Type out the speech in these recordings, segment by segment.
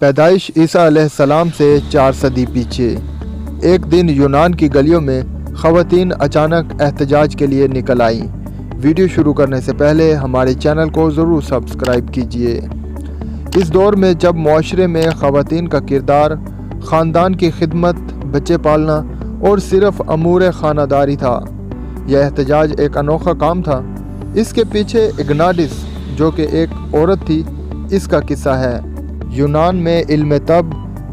پیدائش عیسیٰ علیہ السلام سے 4 صدی پیچھے ایک دن یونان کی گلیوں میں خواتین اچانک احتجاج کے لیے نکل آئیں۔ ویڈیو شروع کرنے سے پہلے ہمارے چینل کو ضرور سبسکرائب کیجیے۔ اس دور میں جب معاشرے میں خواتین کا کردار خاندان کی خدمت، بچے پالنا اور صرف امور خانہ داری تھا، یہ احتجاج ایک انوکھا کام تھا۔ اس کے پیچھے اگناٹس، جو کہ ایک عورت تھی، اس کا قصہ ہے۔ یونان میں علم طب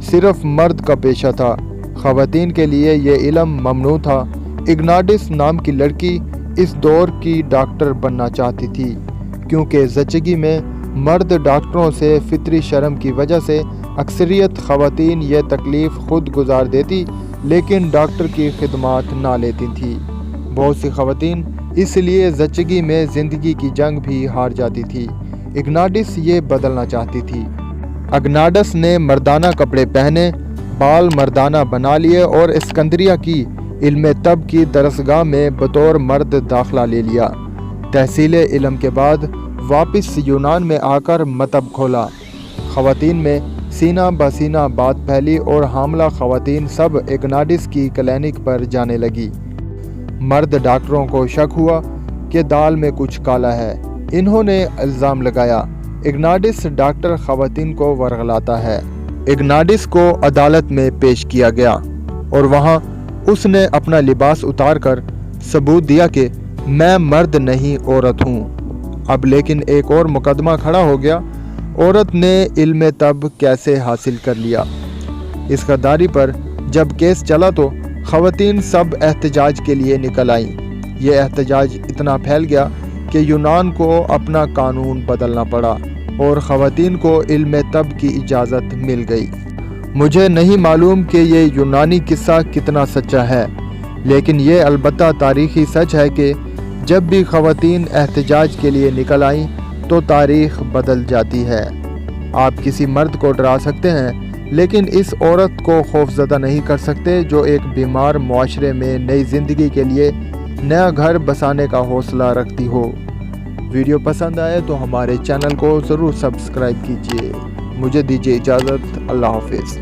صرف مرد کا پیشہ تھا، خواتین کے لیے یہ علم ممنوع تھا۔ اگناٹس نام کی لڑکی اس دور کی ڈاکٹر بننا چاہتی تھی، کیونکہ زچگی میں مرد ڈاکٹروں سے فطری شرم کی وجہ سے اکثریت خواتین یہ تکلیف خود گزار دیتی، لیکن ڈاکٹر کی خدمات نہ لیتی تھی۔ بہت سی خواتین اس لیے زچگی میں زندگی کی جنگ بھی ہار جاتی تھی۔ اگناٹس یہ بدلنا چاہتی تھی۔ اگناٹس نے مردانہ کپڑے پہنے، بال مردانہ بنا لیے اور اسکندریہ کی علم طب کی درسگاہ میں بطور مرد داخلہ لے لیا۔ تحصیل علم کے بعد واپس یونان میں آ کر مکتب کھولا۔ خواتین میں سینہ بسینہ بات پھیلی اور حاملہ خواتین سب اگناٹس کی کلینک پر جانے لگی۔ مرد ڈاکٹروں کو شک ہوا کہ دال میں کچھ کالا ہے۔ انہوں نے الزام لگایا، اگناٹس ڈاکٹر خواتین کو ورغلاتا ہے۔ اگناٹس کو عدالت میں پیش کیا گیا اور وہاں اس نے اپنا لباس اتار کر ثبوت دیا کہ میں مرد نہیں، عورت ہوں۔ اب لیکن ایک اور مقدمہ کھڑا ہو گیا، عورت نے علم طب کیسے حاصل کر لیا؟ اس غداری پر جب کیس چلا تو خواتین سب احتجاج کے لیے نکل آئیں۔ یہ احتجاج اتنا پھیل گیا کہ یونان کو اپنا قانون بدلنا پڑا اور خواتین کو علم طب کی اجازت مل گئی۔ مجھے نہیں معلوم کہ یہ یونانی قصہ کتنا سچا ہے، لیکن یہ البتہ تاریخی سچ ہے کہ جب بھی خواتین احتجاج کے لیے نکل آئیں تو تاریخ بدل جاتی ہے۔ آپ کسی مرد کو ڈرا سکتے ہیں، لیکن اس عورت کو خوفزدہ نہیں کر سکتے جو ایک بیمار معاشرے میں نئی زندگی کے لیے نیا گھر بسانے کا حوصلہ رکھتی ہو۔ ویڈیو پسند آئے تو ہمارے چینل کو ضرور سبسکرائب کیجیے۔ مجھے دیجیے اجازت، اللہ حافظ۔